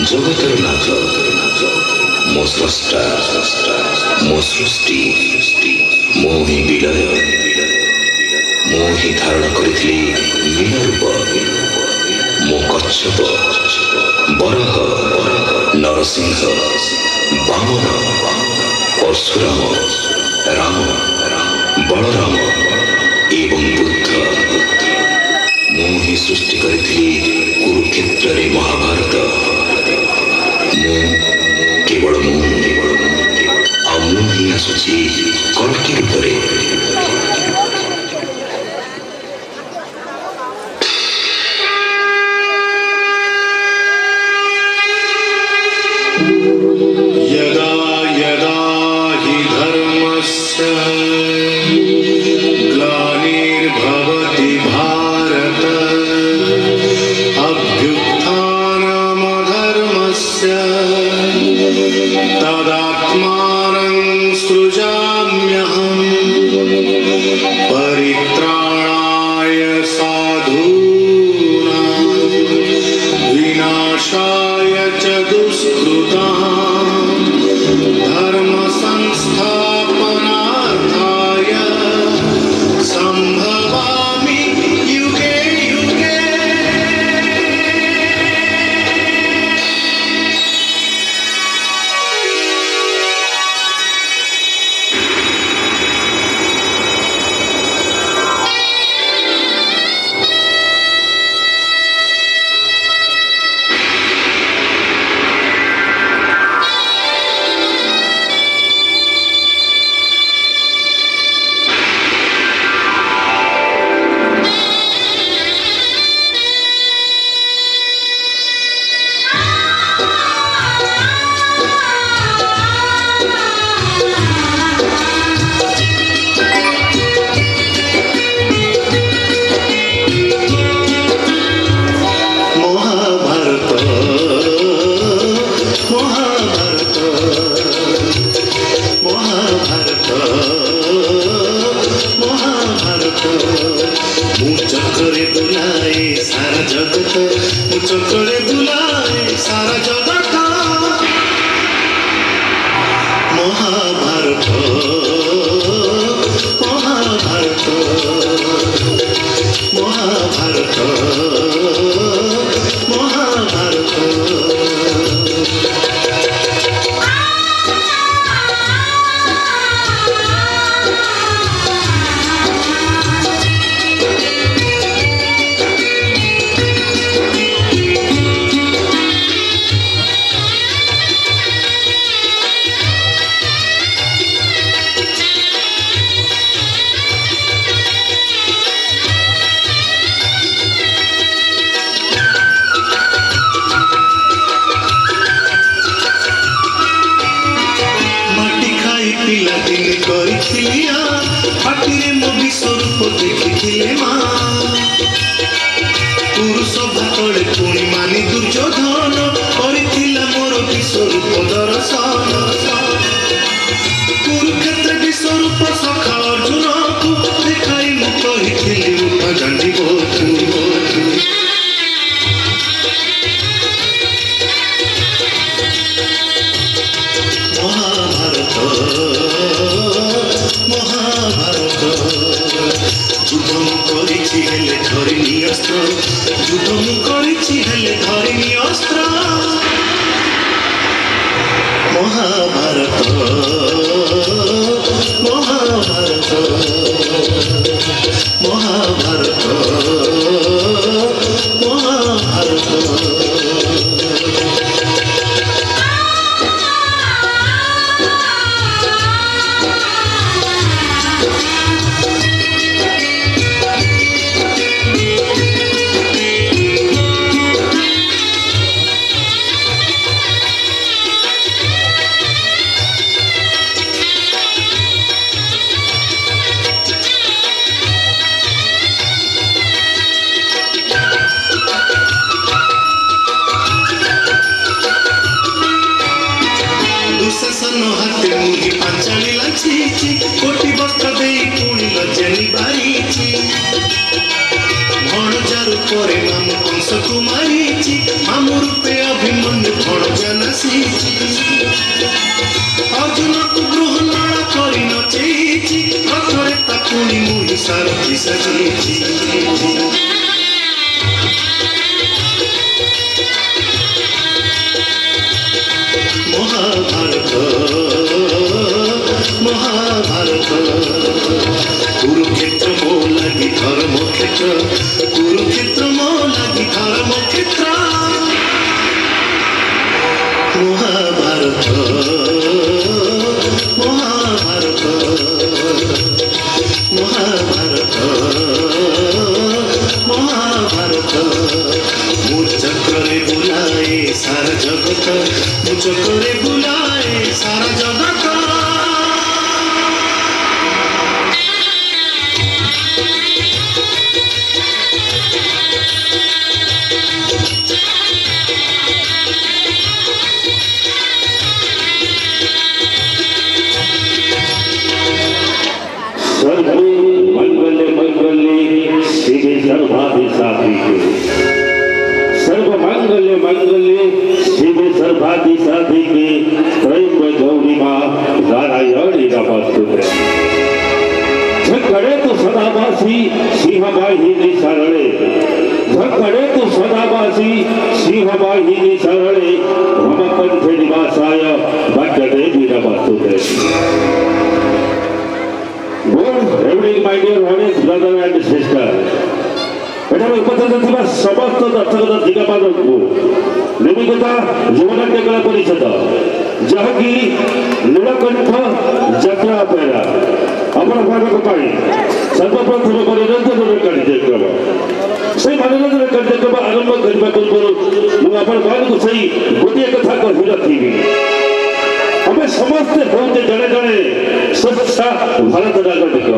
जगतर नाथ मो स्रष्टा मो सृष्टि मो ही विलय मो ही धारण करिथिली मीनरूप मो कच्छप बरह नरसिंह वामन परशुराम राम बलराम एवं बुद्ध मो ही सृष्टि करिथिली कुरुक्षेत्र रे महाभारत केवल मु ही आसुची कल्कि रूपरे यदा यदा हि धर्मस्य ग्लानिर्भवति भारत अभ्युत्थानमधर्मस्य तदात्मानं सृजाम्यहम् परित्राणाय साधूनां विनाशाय च दुष्कृताम् धर्म संस्थापनार्थाय संभवामि युगे युगे। चक्करे बुलाए सारा जगत चक्करे बुलाए सारा जगत महाभारत महाभारत महाभारत महाभारत पाटिरे मो विश्वरूप देखिथिले माँ पुरुष भातले पुणी मानी दुर्योधन करिथिला मोर विश्वरूप दर्शन कुरुक्षेत्र विश्वरूप सखा अर्जुन को देखाई मु कहिथिली रूप जानिब तू महाभारत महाभारत युद्ध मु करिछि हेले धरिनी अस्त्र युद्ध मु करिछि हेले धरिनी अस्त्र महाभारत महाभारत महाभारत महाभारत अर्जुनକୁ ଗୃହମାଳା କରି ନଚେଇଛି ରଥରେ ତାକୁଣି ମୁହିଁ ସାରଥି ସାଜେଇଛି ମହାଭାରତ ମହାଭାରତ কুরুক্ষেত্র মো লাগি ধর্মক্ষেত্র কুরুক্ষেত্র মো লাগি ধর্মক্ষেত্র মহাভারত মহাভারত মহাভারত মহাভারত মু চক্রে বুলায়ে সারা জগত মু চক্রে বুলায়ে সারা জগত मंगल मंगल्ये शिवे सर्वाधिसाधिके सर्व मंगल मंगल्ये शिवे सर्वाधिसाधिके त्रयंबके गौरी मां नारायणी नमस्तुते झंखड़े तू सदावासी सिंहवाहिनी शरणे झंखड़े तू सदावासी सिंहवाहिनी शरणे ममकंठे निवासाय भट्टदेवी नमस्तुते Good evening, my dear audience, brother and sister. ଏଠାରେ ଉପସ୍ଥିତ ଥିବା ସମସ୍ତ ଦର୍ଶକ ଦର୍ଶିକାମାନଙ୍କୁ ନିର୍ବିଘ୍ନ ଜୀବନାଟ୍ୟକଳା ପରିଷଦ ଯାହାକି ନୀଳକଣ୍ଠ ଯାତ୍ରା ଅପେରା ଆପଣମାନଙ୍କ ପାଇଁ ସର୍ବପ୍ରଥମ ମନୋରଞ୍ଜନ କାର୍ଯ୍ୟକ୍ରମ ସେଇ ମନୋରଞ୍ଜନ କାର୍ଯ୍ୟକ୍ରମ ଆରମ୍ଭ କରିବା ପୂର୍ବରୁ ମୁଁ ଆପଣମାନଙ୍କୁ ସେଇ ଗୋଟିଏ କଥା କହି ରଖିବି ଆମେ ସମସ୍ତେ ହେଉଛେ ଜଣେ ଜଣେ ସ୍ୱଚ୍ଛ ଭାରତ ନାଗରିକ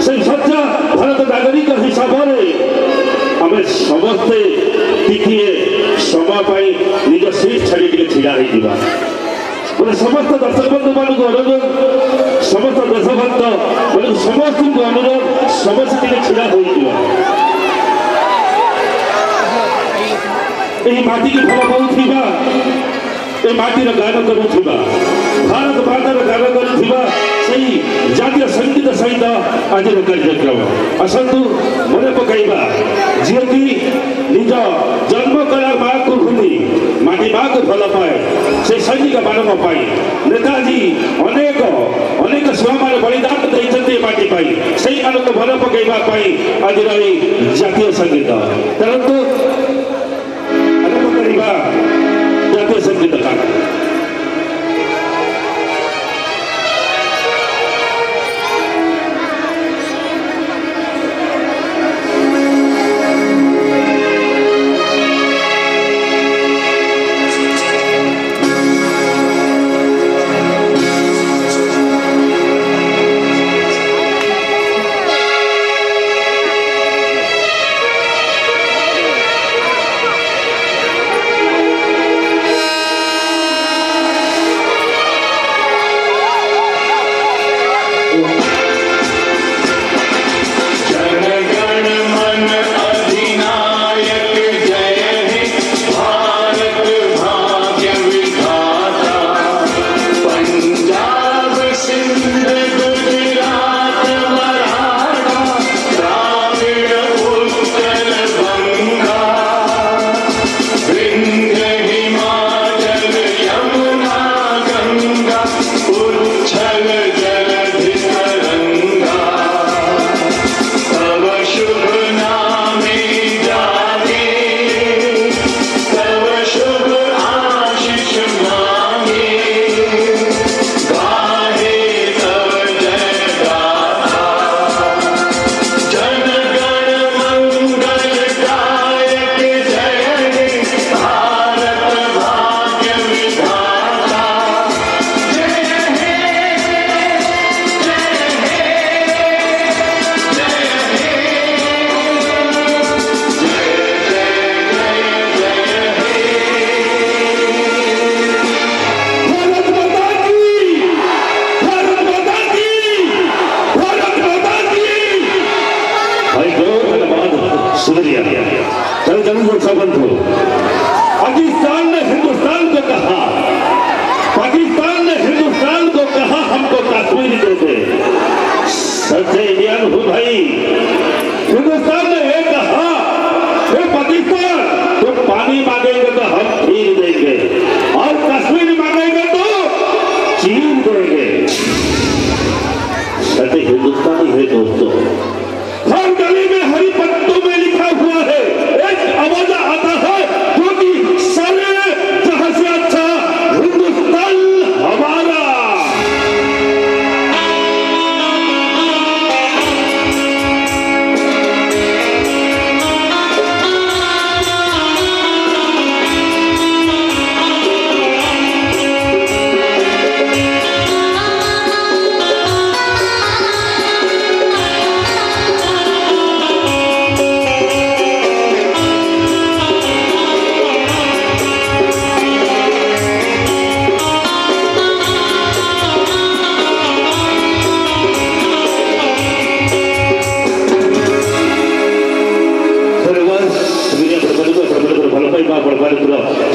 ସେଇ ସ୍ୱଚ୍ଛ ଭାରତ ନାଗରିକ ହିସାବରେ ଆମେ ସମସ୍ତେ ଟିକିଏ ସମୟ ପାଇଁ ନିଜ ସିଟ୍ ଛାଡ଼ି ଟିକେ ଛିଡ଼ା ହେଇଯିବା ମାନେ ସମସ୍ତ ଦର୍ଶକ ବନ୍ଧୁମାନଙ୍କୁ ଅନୁରୋଧ ସମସ୍ତ ଦେଶଭକ୍ତ ସମସ୍ତଙ୍କୁ ଅନୁରୋଧ ସମସ୍ତେ ଟିକେ ଛିଡ଼ା ହୋଇଯିବା ଏହି ମାଟିକି ଭଲ ପାଉଥିବା ଏ ମାଟିର ଗାନ କରୁଥିବା ଭାରତ ମାତାର ଗାନ କରୁଥିବା ସେହି ଜାତୀୟ ସଙ୍ଗୀତ ସହିତ ଆଜିର କାର୍ଯ୍ୟକ୍ରମ ଆସନ୍ତୁ ମନେ ପକାଇବା ଯିଏକି ନିଜ ଜନ୍ମ କଲା ମାଆକୁ ଭୁଲି ମାଟି ମାଆକୁ ଭଲ ପାଏ ସେ ସୈନିକମାନଙ୍କ ପାଇଁ ନେତାଜୀ ଅନେକ ଅନେକ ଛୁଆମାନେ ବଳିଦାନ ଦେଇଛନ୍ତି ଏ ମାଟି ପାଇଁ ସେଇମାନଙ୍କୁ ମନେ ପକାଇବା ପାଇଁ ଆଜିର ଏହି ଜାତୀୟ ସଙ୍ଗୀତ ତେଣୁ ଆରମ୍ଭ କରିବା ଜାତୀୟ ସଙ୍ଗୀତ ଗାନ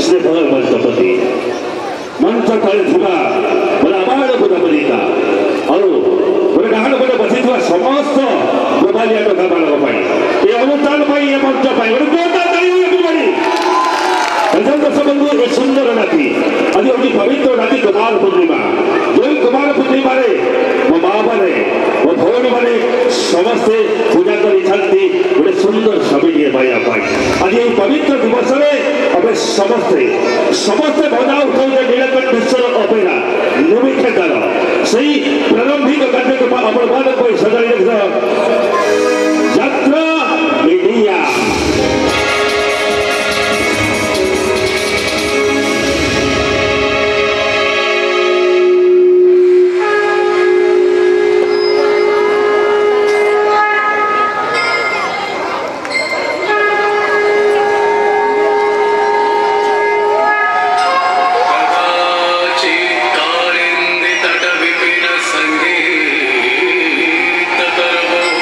स्नेहळ मंचपती मंच तळे ଥିବା ବୋଲେ ଆବାଳ ପୁରା ବଲିକା ଆଉ ଗୋଟେ ଡାହାଣ ପଟେ ବସିଥିବା ସମସ୍ତ ଗୋବାଲିଆ ଟୋକାମାନଙ୍କ ପାଇଁ ଏ ଅନୁଷ୍ଠାନ ପାଇଁ ଏ ମଞ୍ଚ ପାଇଁ ଗୋଟେ ଜୋରଦାର ତାଳି everybody। ଦର୍ଶକ ବନ୍ଧୁ ଏ ସୁନ୍ଦର ରାତି ଆଜି ହେଉଛି ପବିତ୍ର ରାତି କୁମାର ପୂର୍ଣ୍ଣିମା। ଯେଉଁ କୁମାର ପୂର୍ଣ୍ଣିମାରେ ମୋ ମା ମାନେ ମୋ ଭଉଣୀମାନେ ସମସ୍ତେ ପୂଜା କରିଥାନ୍ତି ଗୋଟେ ସୁନ୍ଦର ସ୍ୱାମୀଟିଏ ପାଇବା ପାଇଁ। ଆଜି ଏହି ପବିତ୍ର ଦିବସରେ ଆମେ ସମସ୍ତେ ମଜା ଉଠାଉଛେ ନୀଳକଣ୍ଠେଶ୍ୱର ଅପେରା ନିର୍ବିକ୍ଷେତାର ସେଇ ପ୍ରାରମ୍ଭିକ କାର୍ଯ୍ୟକ୍ରମ ଆପଣମାନଙ୍କ ପାଇଁ ସଜାଇ ରଖିଥିବା ଯାତ୍ରା ମିଡ଼ିଆ। कालिंदी तट विपिन संगीत करवो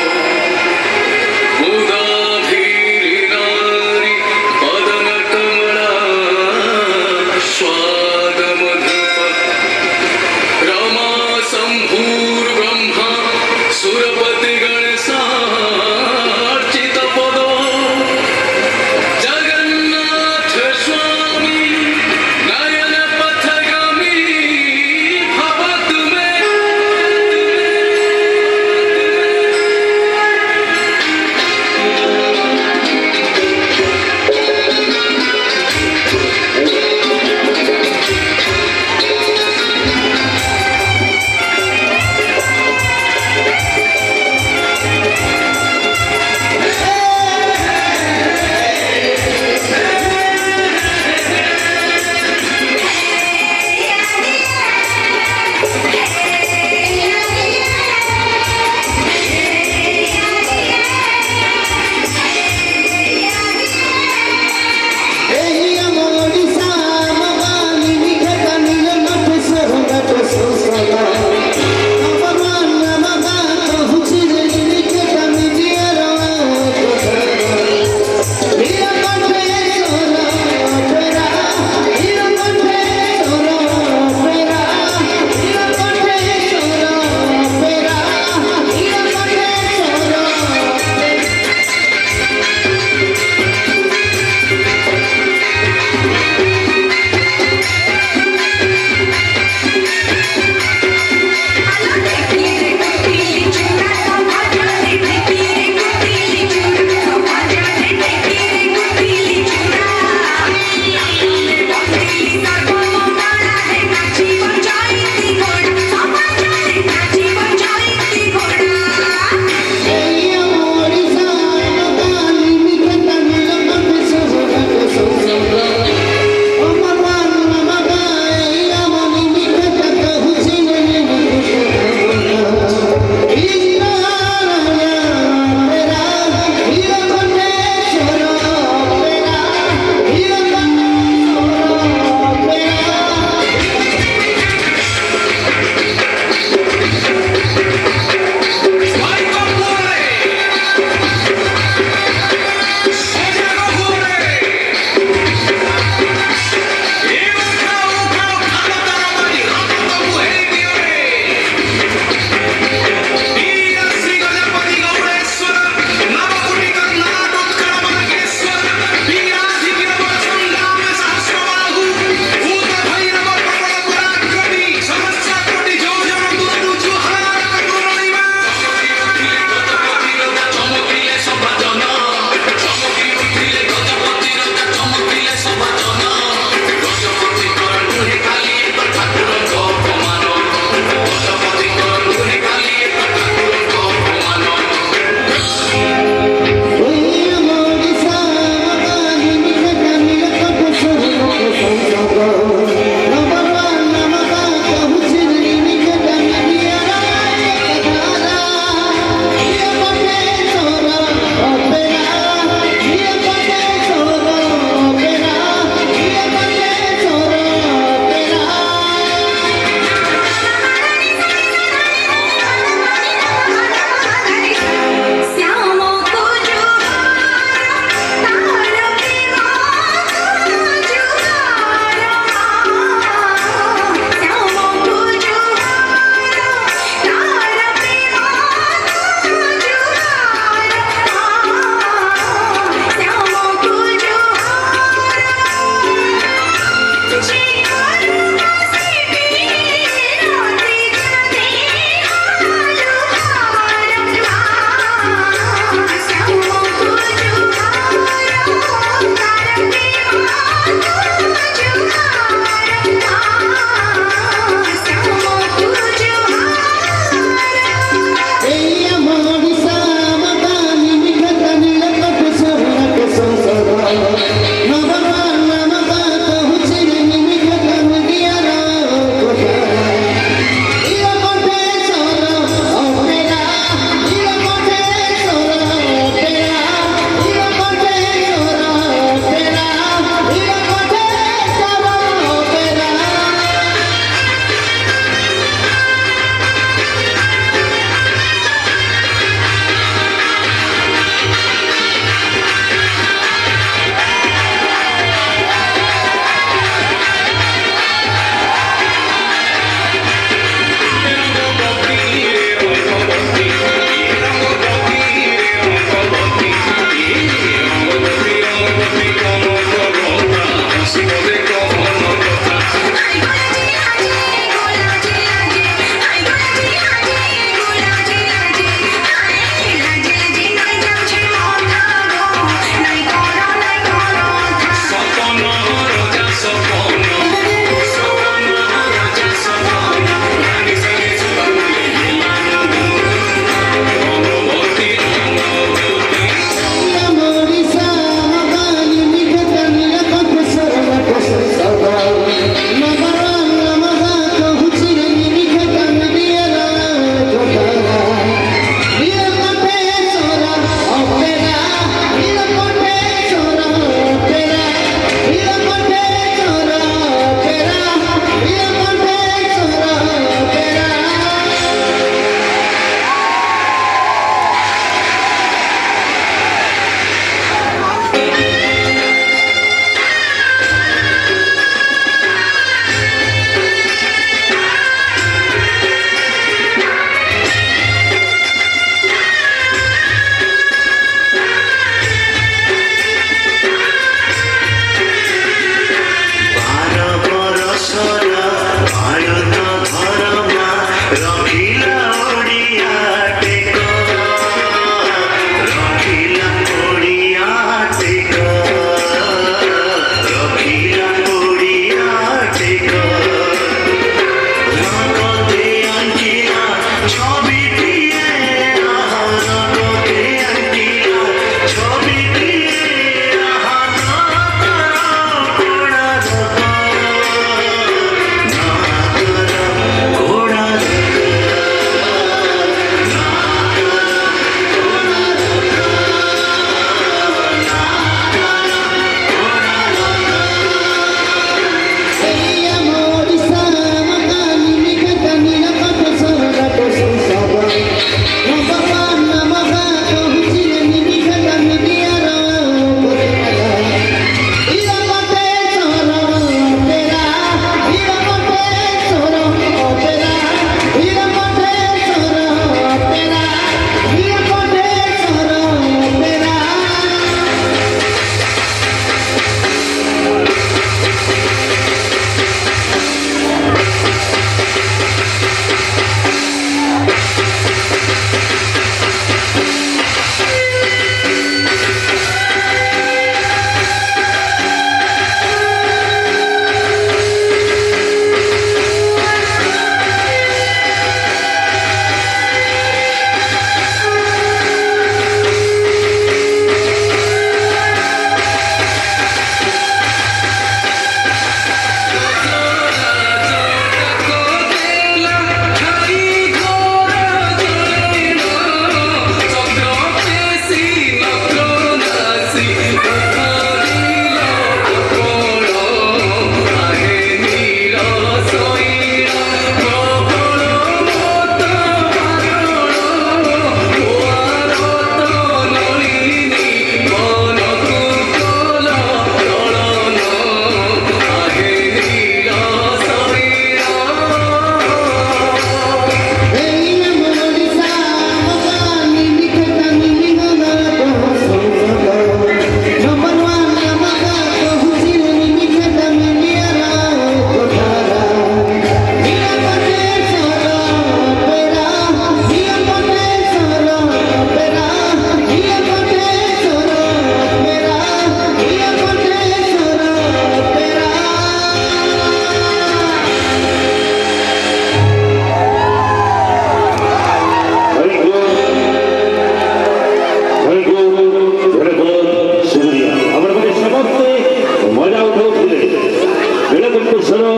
सुनो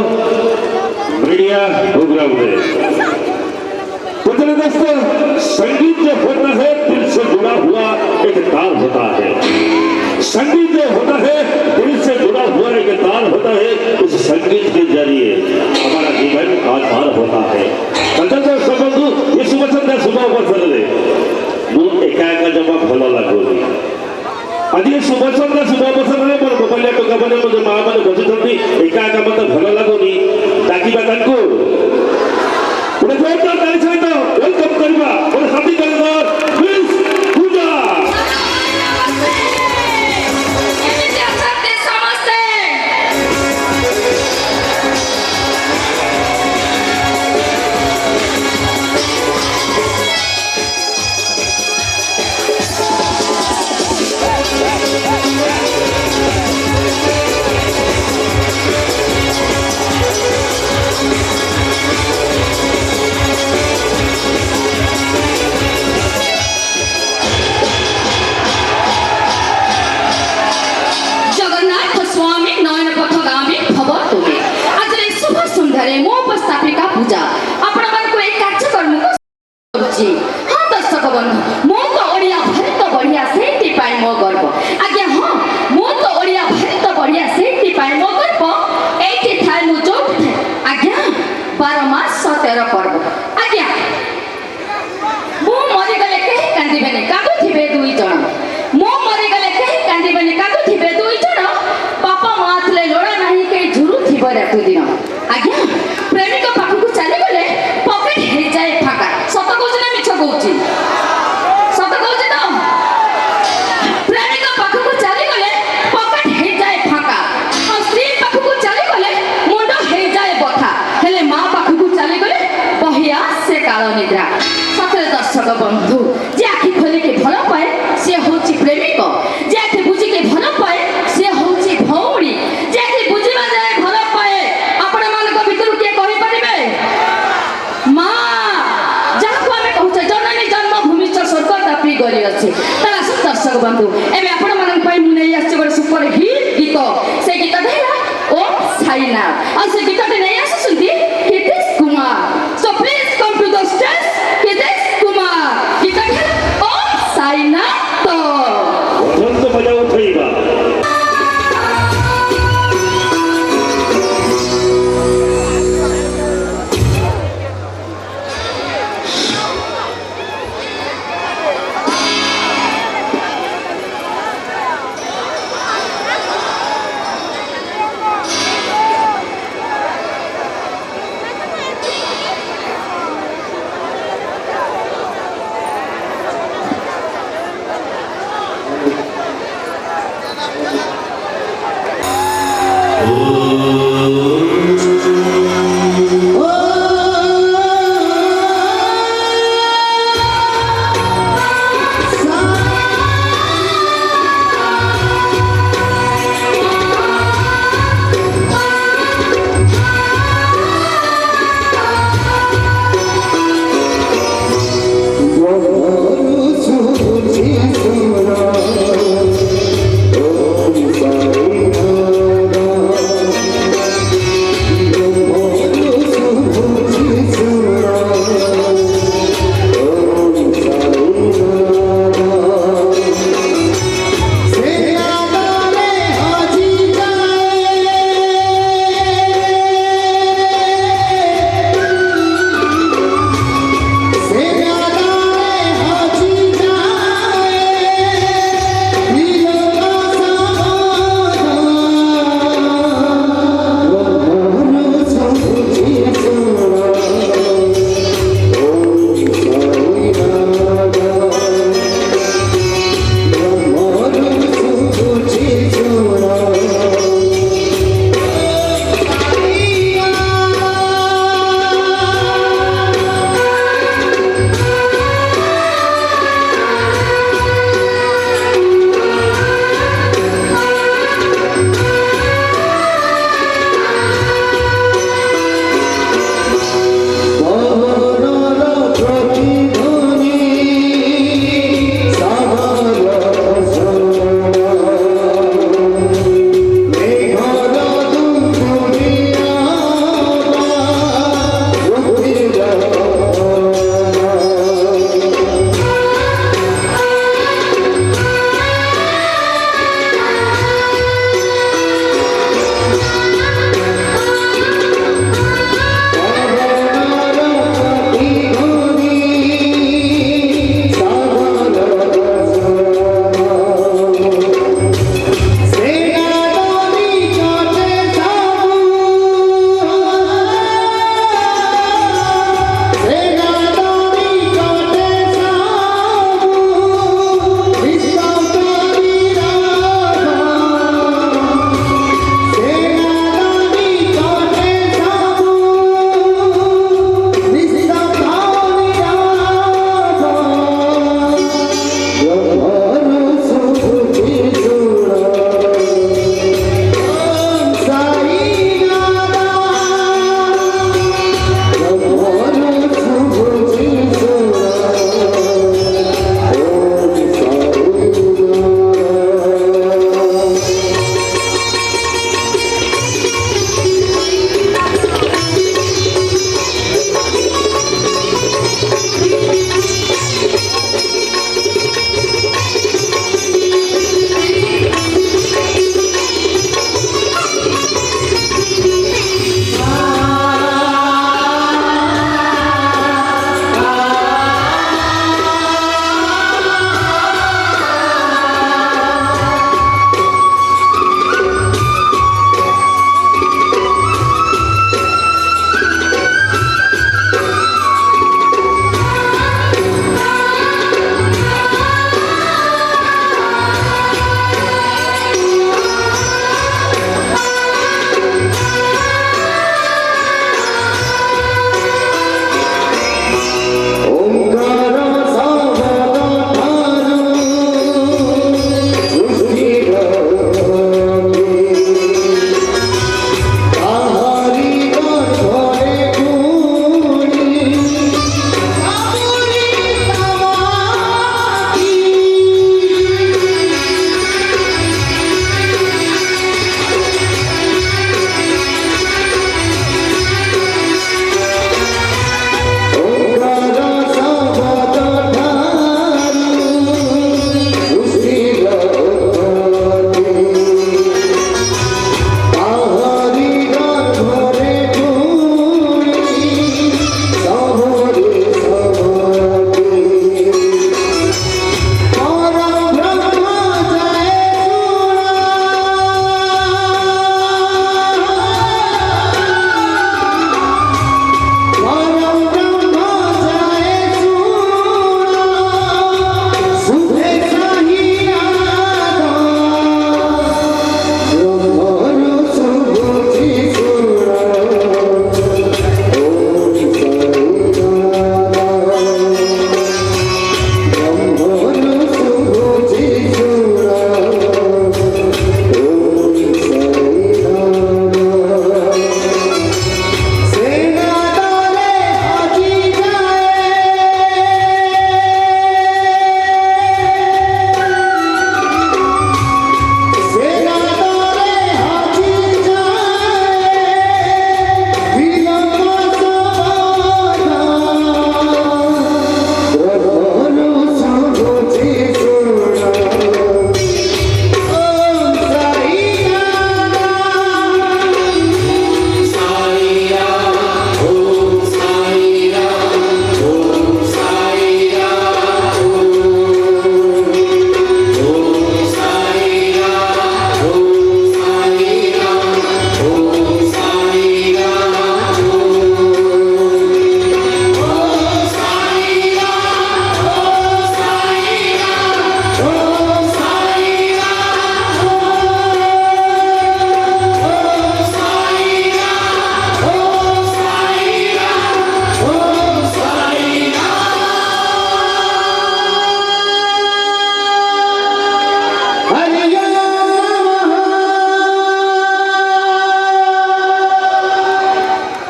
मीडिया प्रोग्राम में दोस्तों संगीत जो होता है दिल से जुड़ा हुआ एक तार होता है। संगीत जो होता है दिल से जुड़ा हुआ एक तार होता है। उस संगीत के जरिए हमारा जीवन आधार होता है। ये शुभ संध्या शुभ अवसर एका एका जमा भल लगुनि आज ये शुभ संध्या शुभ अवसर में मोर मोबाइल टका मैंने मुझे माँ मैंने बचुंट एका एका मत भल लगुनि डाकिबा तांको गोटे जोरदार ताली सहित वेलकम करवा गोटे हाथी कलाकार मिस पूजा उपस्थापिका पूजा आपण को एक कार्यक्रम को हाँ दर्शक बंधु मो तो ओडिया भारी तो बढ़िया सेठी पाई मो गर्व आज्ञा हाँ मो तो ओडिया भारी तो बढ़िया सेठी पाई मो गर्व एठी थाय मु जो आज्ञा 12 मास 13 पर्व आज्ञा मो मरि गले कहीं कांदिबेनी कागो थिबे दुई जण मो मरि गले कहीं कांदिबेनी कागो थिबे दुई जण बापा माथले लोड़ा नाही के झुरु थिबे रातु दिन आज्ञा प्रेमिक पाखकु चली गले पॉकेट हे जाए फाका सत कहूच ना मिछ कहूच सत कहूच तो प्रेमिक पाखकु चली गले पॉकेट हे जाए फाका और स्त्री पाखकु चली गले मुंड हे जाए बथा हेले मां पाखकु चली गले बहिया से काल निद्रा सतरे दर्शक बंधु जे आखि खोली के भल पाए से होची प्रेमिक जे आखि बुझी के भल पाए से होची भौणी जे आखि बुझिबा जाए भल पाए आपण मानक भितर के कहि परिबे मां जाको हमें कहउछ जननी जन्मभूमि च स्वर्ग तापी गरी अछि तारा सब दर्शक बंधु एमे आपण मानक पई मु नै आछि गोटे सुपर हिट गीत से गीत देला ओम साईना और से गीत नै आछि सुनती Hitesh Kumar so please come to the stage Hitesh Kumar गीत देला ओम साईना तो वसंत मजा उठेगा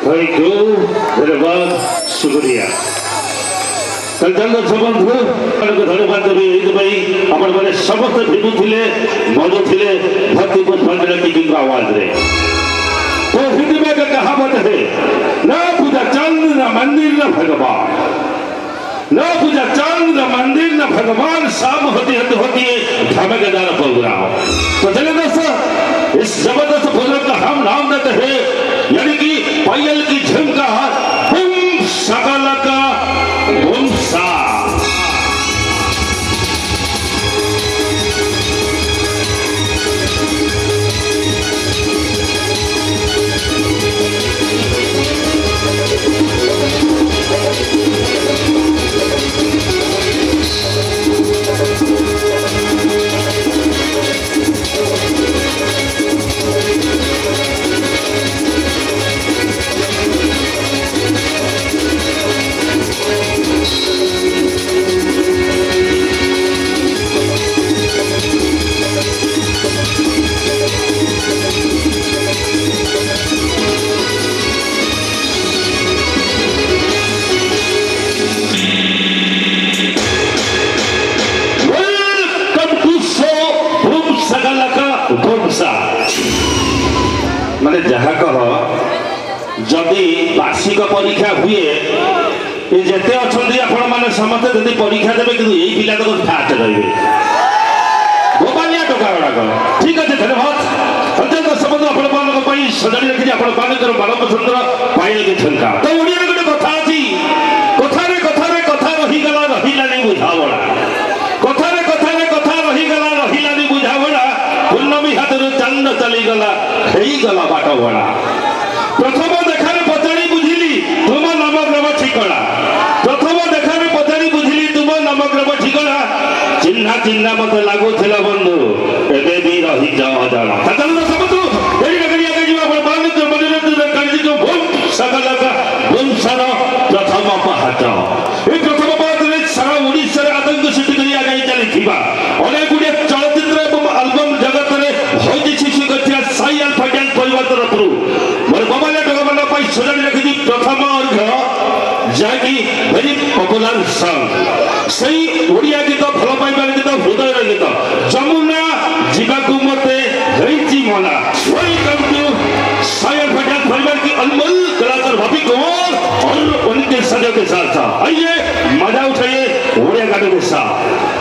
थैंक यू धन्यवाद शुक्रिया बंधु धन्यवाद देवी आपण मैंने समस्त भिगुले मधुले भक्ति पुष्पांजलि की आवाज रे तो हिंदी में कहावत है न पूजा चंद न मंदिर न भगवान न पूजा चंद न मंदिर न भगवान शाम होती होती है धमाकेदार प्रोग्राम तो चले दोस्तों इस जबरदस्त प्रोग्राम का हम नाम देते हैं यानी कि पायल की झुमका बूम शकलका बूम सा माने जहा कह जदि वार्षिक परीक्षा हुए जेते अच्छा आपण मैंने समस्त जब परीक्षा देवे कि यही पिला तो फास्ट रही गोपालिया टोका गुड़ाक ठीक अच्छे धन्यवाद अत्यंत समस्त आपण सजाड़ी रखी आपण मान पसंद पायल के झुमका तो ओडिया गोटे कथा अच्छी कथारे कथारे कथा रहीगला रहीलानी बुझावड़ा कथारे कथारे कथा रहीगला रहीलानी बुझावड़ा पूर्णमी हाथ चांद चलीगला गला बाट भड़ा प्रथम देखार पचारि बुझिली तुम नमग्रम ठिकड़ा प्रथम देखार पचारि बुझिली तुम नमग्रम ठिकड़ा चिन्हा चिन्हा मत लगुला बंधु एबे भी रही अजाणा समझू वंशर प्रथम पहाच ये प्रथम पहाच सारा ओडिशा आतंक सृष्टि कर चली अनेक गुड़िया चलचित्र और आलबम जगत में हईदी सृष्टि कर साई अल्फा गैंग परिवार तरफ मोर मोबाइल टका सजाड़ी रखी प्रथम अर्घ जहाँकि वेरी पपुलर सॉन्ग सही ओडिया गीत भल पाइबार गीत हृदय गीत जमुना जीवाकू मते मना welcome to Sai alpha gang परिवार की अनमोल कलाकार भाभी कौन और उनके सजों के साथ आइए मजा उठाइए ओडिया गानों के साथ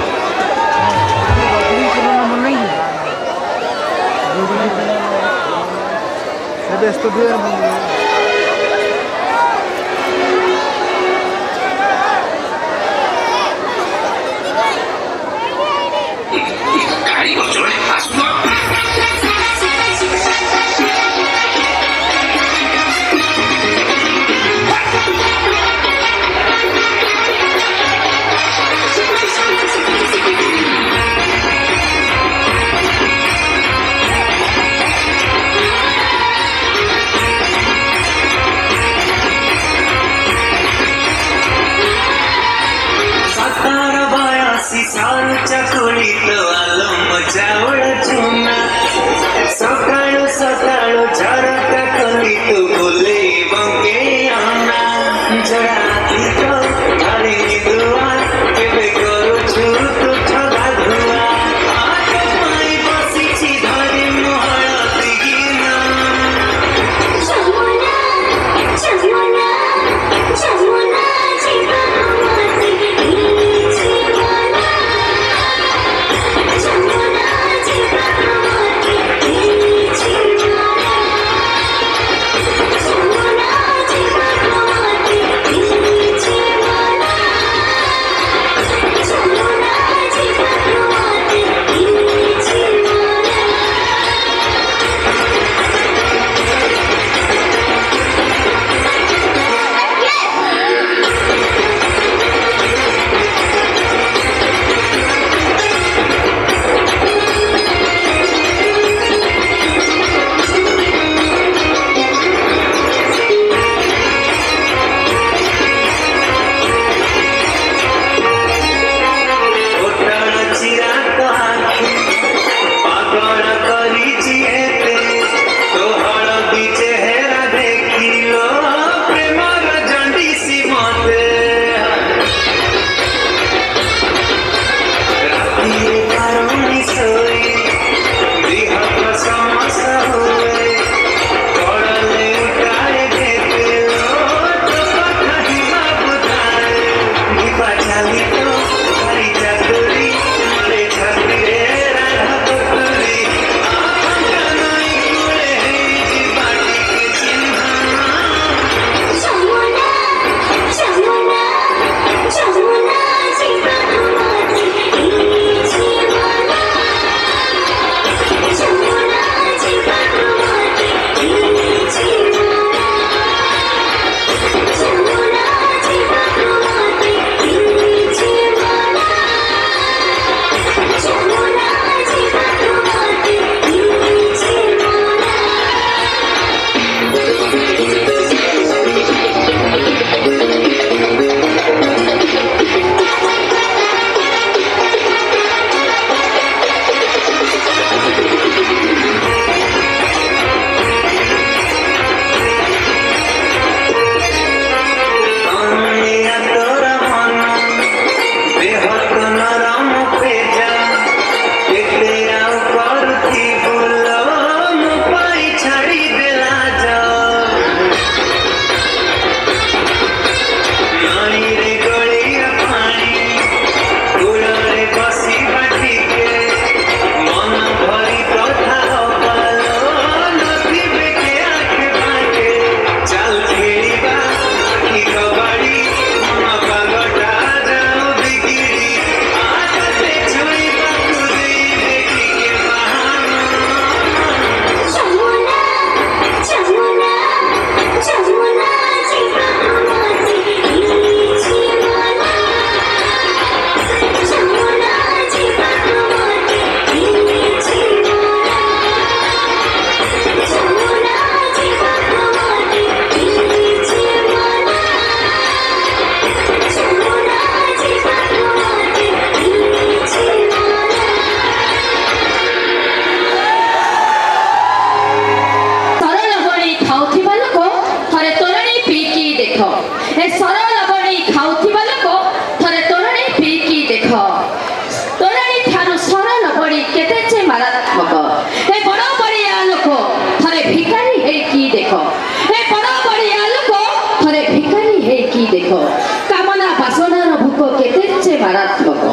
देख कामना बासनार भूक केते मारात्मक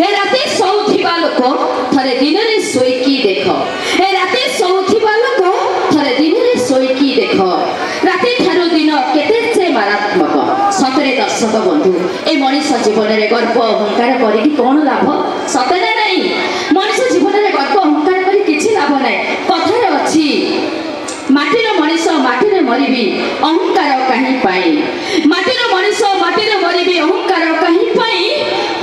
ए राते शोउथिबा लोक थरे दिन रे सोईकी देख ए राते शोउथिबा लोक थरे दिन रे सोईकी देख राते ठारो दिन केते मारात्मक सतरे दर्शक बंधु ए मनीष जीवन रे गर्व अहंकार करी कोन लाभ सतरे नहीं मनीष जीवन रे गर्व अहंकार करी किछि लाभ नाही कथारे अछि माटीर मनीष माटीरे मरिबी अहंकार काहे पाई माटीर मनीष माटीरे मरिबी अहंकार काहे पाई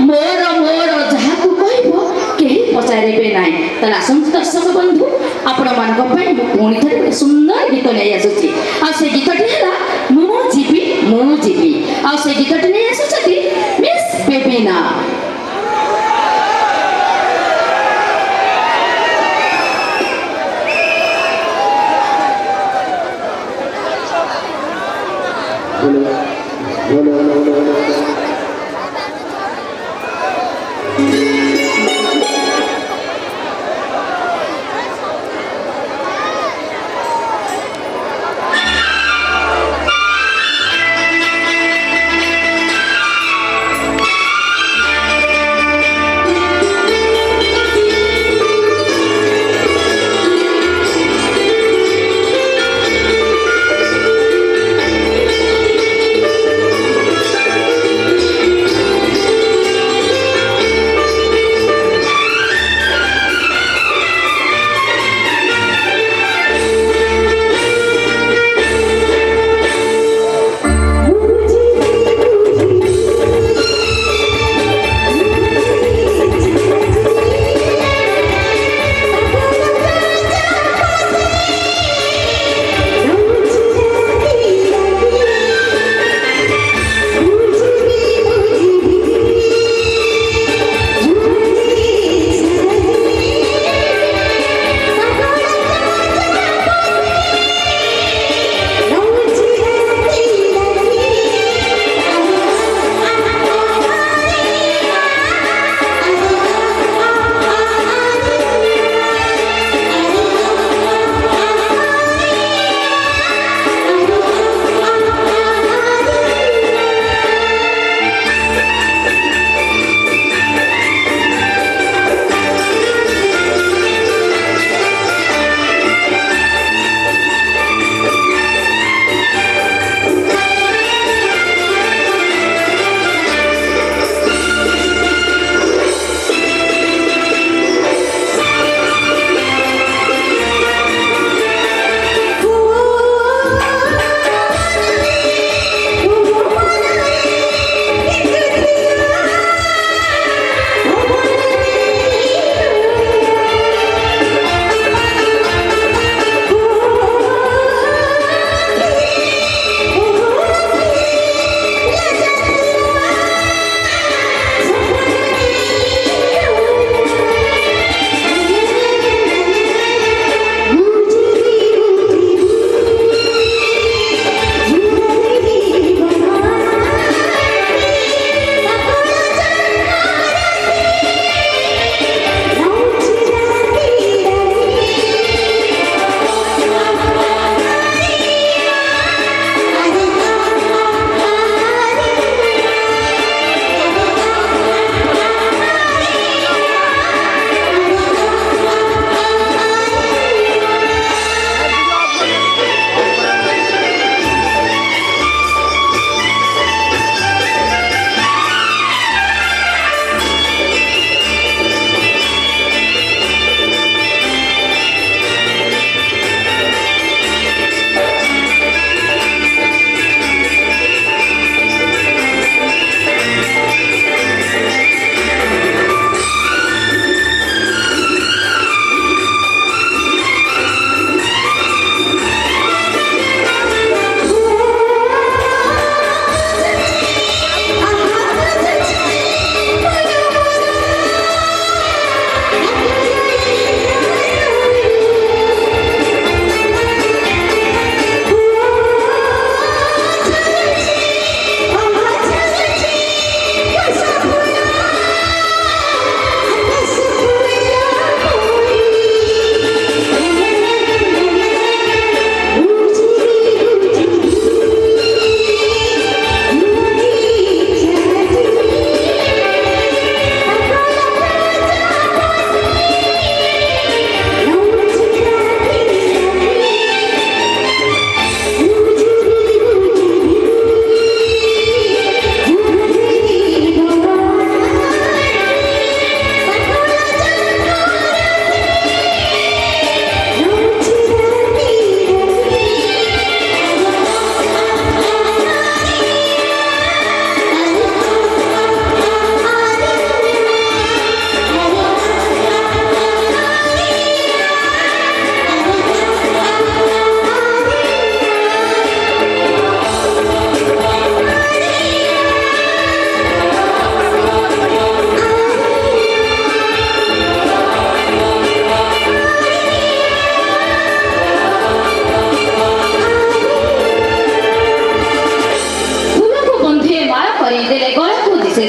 मोर मोर जाहाकु कहबो केही पचारिबे नाही तला असंत दर्शक बंधु आपण मानक पई मु पुणी थरे सुंदर गीत नै आसुची आ से गीतटी हला मु जीवी आ से गीतटी नै आसुची मिस बेबीना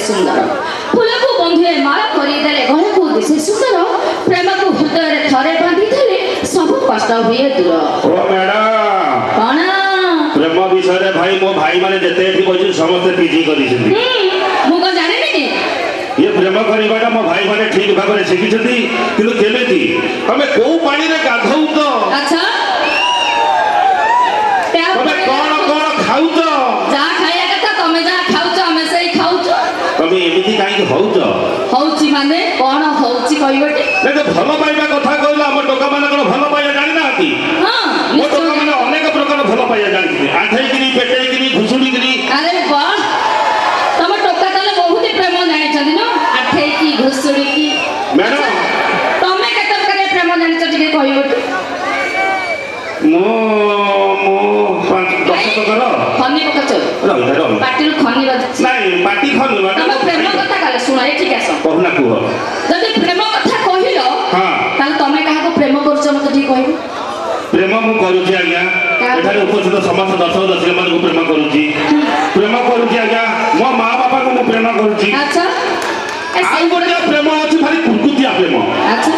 ସୁନ୍ଦର ଫୁଲକୁ ବନ୍ଧୁଏ ମାଳ କରିଦେଲେ ଘରକୁ ଦିଶେ ସୁନ୍ଦର ପ୍ରେମକୁ ହୃଦୟରେ ଥରେ ବାନ୍ଧିଦେଲେ ସବୁ କଷ୍ଟ ହୁଏ ଦୂର ଓ ମ୍ୟାଡାମ କଣ ପ୍ରେମ ବିଷୟରେ ଭାଇ ମୋ ଭାଇ ମାନେ ଯେତେ ଏଠି କହିଛନ୍ତି ସମସ୍ତେ ପିଜି କରିଛନ୍ତି ମୁଁ କଣ ଜାଣିନି କି ଇଏ ପ୍ରେମ କରିବାଟା ମୋ ଭାଇ ମାନେ ଠିକ ଭାବରେ ଶିଖିଛନ୍ତି କିନ୍ତୁ କେମିତି ତମେ କୋଉ ପାଣିରେ ଗାଧଉଛ ଆଚ୍ଛା ତମେ କଣ କଣ ଖାଉଛ ଯାହା ଖାଇବା କଥା ତମେ ଯାହା ଖାଉଛ ଆମେ ସେଇ ଖାଉଛୁ ତମେ ଏମିତି କାହିଁକି ହଉଛ ହଉଛି ମାନେ କଣ ହଉଛି କହିବଟି ନାଇଁ ତ ଭଲ ପାଇବା କଥା କହିଲ ଆମ ଟୋକା ମାନେ କଣ ଭଲ ପାଇବା ଜାଣିନାହାନ୍ତି ହଁ ମୋ ଟୋକା ନିଶ୍ଚୟ ମାନେ ଅନେକ ପ୍ରକାର ଭଲ ପାଇବା ଜାଣିଛନ୍ତି ଆଣ୍ଠେଇକିରି ପେଟେଇକିରି ଘୁଷୁଡ଼ିକିରି ଆରେ ବାଃ ତମ ଟୋକା ତାହେଲେ ବହୁତ ପ୍ରେମ ଜାଣିଛନ୍ତି ନା ଆଠେଇକି ଘୁଷୁଡ଼ିକି ମ୍ୟାଡାମ ତମେ କେତେ ପ୍ରକାର ପ୍ରେମ ଜାଣିଛ ଟିକେ କହିବଟି ମୁଁ ଦଶ ପ୍ରକାର ଖନି ପକାଚ ରହିଥା ରହ ପାଟିରୁ ଖନି ବାଜୁଛି ନାଇଁ ପାଟି ଖଣ୍ଡ ତମ ପ୍ରେମ କଥା କାଲେ ଶୁଣ ଏଠିକି ଆସ କହୁନା କୁହ ଯଦି ପ୍ରେମ କଥା କହିଲ ହଁ ତାହେଲେ ତମେ କାହାକୁ ପ୍ରେମ କରୁଛ ମତେ ଟିକେ କହିବ ପ୍ରେମ ମୁଁ କରୁଛି ଆଜ୍ଞା ଏଠାରେ ଉପସ୍ଥିତ ସମସ୍ତ ଦର୍ଶକ ଦର୍ଶକ ମାନଙ୍କୁ ପ୍ରେମ କରୁଛି ପ୍ରେମ କରୁଛି ଆଜ୍ଞା ମୋ ମା ବାପାଙ୍କୁ ମୁଁ ପ୍ରେମ କରୁଛି ଆଚ୍ଛା ଆଉ ଗୋଟେ ପ୍ରେମ ଅଛି ଭାରି କୁର୍କୁତିଆ ପ୍ରେମ ଆଚ୍ଛା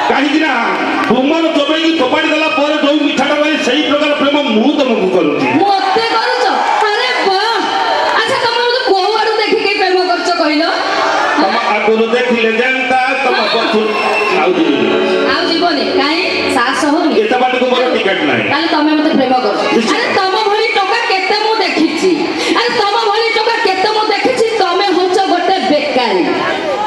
କାହିଁକି ନା ବୁମର ଚୋବେଇକି ଫୋପାଡ଼ି ଦେଲା ପରେ ଯୋଉ ମିଠାଟା ରହେ ସେଇ ପ୍ରକାର ପ୍ରେମ ମୁଁ ତମକୁ କରୁଛି ମତେ କରୁଛ ଆରେ ବାଃ ଆଚ୍ଛା ତମେ ମତେ କୋଉ ଆଡୁ ଦେଖିକି ପ୍ରେମ କରୁଛ କହିଲ ତମ ଆଗରୁ ଦେଖିଲେ ଯେନ୍ତା ତମ ପଛରୁ ଆଉ ଯିବିନି ଆଉ ଯିବନି କାହିଁ ସାହସ ହଉନି ଏତେ ବାଟକୁ ମୋର ଟିକେଟ ନାହିଁ ତାହେଲେ ତମେ ମତେ ପ୍ରେମ କରୁଛ ଆରେ ତମ ଭଳି ଟୋକା କେତେ ମୁଁ ଦେଖିଛି ଆରେ ତମ ଭଳି ଟୋକା କେତେ ମୁଁ ଦେଖିଛି ତମେ ହଉଛ ଗୋଟେ ବେକାରୀ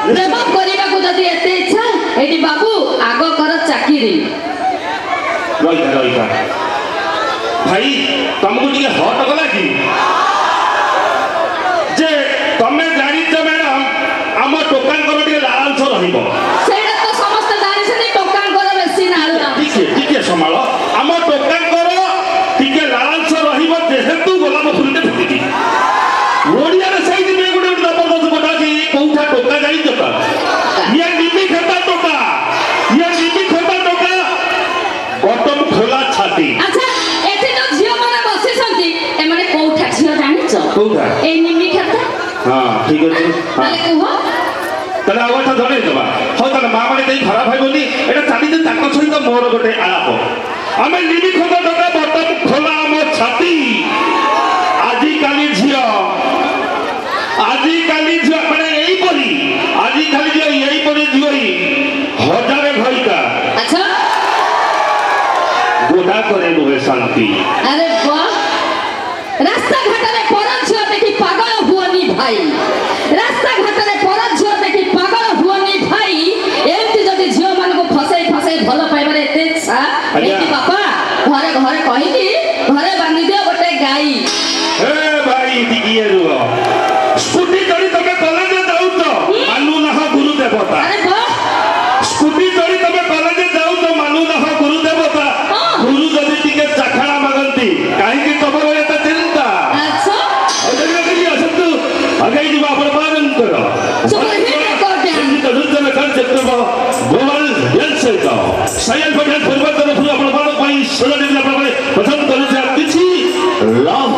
ପ୍ରେମ କରିବାକୁ ଯଦି ଏତେ ଇଚ୍ଛା ଏଠି ବାବୁ ଆଗ କର ଚାକିରି ରହିଥା ରହିଥା ଭାଇ ତମକୁ ଟିକେ ହଟ କଲା କି ଯେ ତମେ ଜାଣିଛ ମ୍ୟାଡାମ ଆମ ଟୋକାଙ୍କର ଟିକେ ଲାଳାଂଶ ରହିବ ସେଇଟା ତ ସମସ୍ତେ ଜାଣିଛନ୍ତି ଟୋକାଙ୍କର ବେଶୀ ନାଳୁଆ ଟିକେ ସମ୍ଭାଳ ଆମ ଟୋକାଙ୍କର ଟିକେ ଲାଳାଂଶ ରହିବ ଯେହେତୁ ଗୋଲାପ ଫୁଲଟେ ଫୁଟିଛି ଓଡ଼ିଆରେ ସେଇଥିପାଇଁ ଗୋଟେ ଜବରଦସ୍ତ କଥା ଅଛି କୋଉଠା ଟୋକା ଜାଣିଛ ତ ଇଏ ନିମି ଖେତା ଟୋକା ବଟମ ଖୋଲା ଛାତି ଆଚ୍ଛା ଏଠି ଯୋଉ ଝିଅ ମାନେ ବସିଛନ୍ତି ଏମାନେ କୋଉଠା ଝିଅ ଜାଣିଛ କୋଉଠା ଏଇ ନିମି ଖାତା ହଁ ଠିକ ଅଛି ହଁ ତାହେଲେ କୁହ ତାହେଲେ ଆଉ କଥା ଜଣେଇଦବା ହଉ ତାହେଲେ ମା ମାନେ କେହି ଖରାପ ଭାବିବନି ଏଇଟା ଚାଲିଛି ତାଙ୍କ ସହିତ ମୋର ଗୋଟେ ଆଳାପ ଆମେ ନିମି ଖୋଲା ଟୋକା ବଟମ ଖୋଲା ଆମ ଛାତି ଆଜିକାଲି ଝିଅ ମାନେ ଏଇପରି ଆଜିକାଲି ଝିଅ ଏଇପରି ଝିଅ ହଜାରେ ଘଇତା ଆଚ୍ଛା ଗୋଟା করে নুহে শান্তি আরে বাহ রাস্তা ঘাটে পর ঝিও দেখি পাগল হুয়নি ভাই রাস্তা ঘাটে পর ঝিও দেখি পাগল হুয়নি ভাই এমতি যদি ঝিও মানকু ফসাই ফসাই ভালো পাইবারে এতে ইচ্ছা এটি বাপা ঘরে ঘরে কহিকি ঘরে বান্ধি দিও গোটে গাই হে ভাই টিকিয়ে রুহ স্কুটি চড়ি তুমি কলেজে যাউছ মানু নাহ গুরু দেবতা আরে বাহ স্কুটি চড়ি তুমি কলেজে যাউছ মানু নাহ গুরু দেবতা গুরু যদি টিকে চাখাড়া মাগন্তি কাহিকি তোমার এত চিন্তা আচ্ছা আসন্তু আগে যাব আপনার বারন্তর गोवल यंसेत सायल पटेल पूर्वतन पूरा प्रभाव पाई सोलह दिन प्रभाव प्रथम करू किछि लव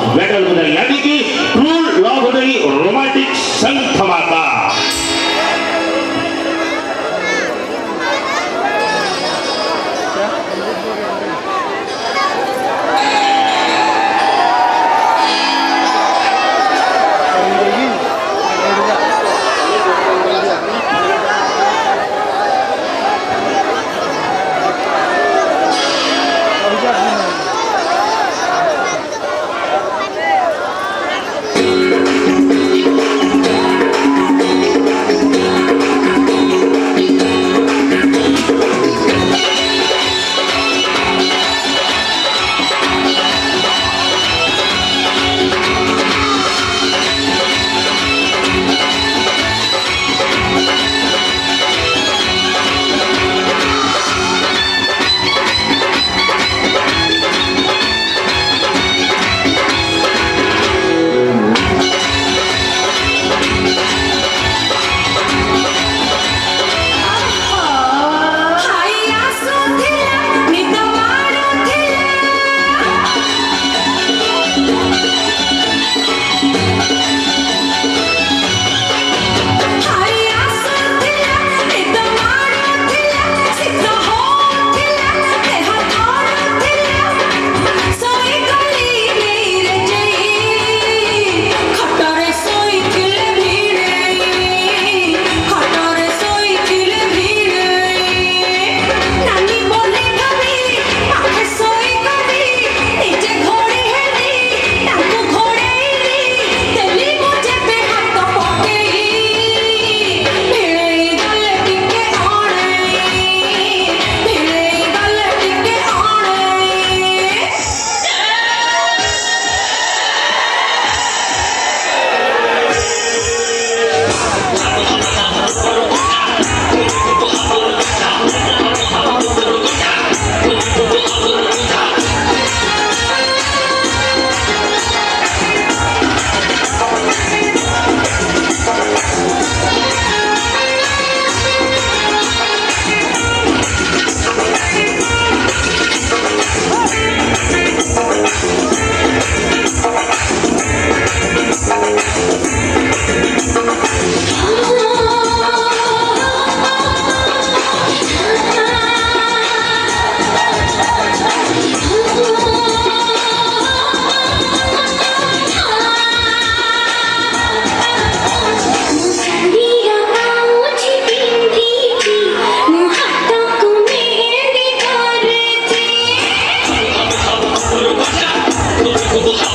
Thank you.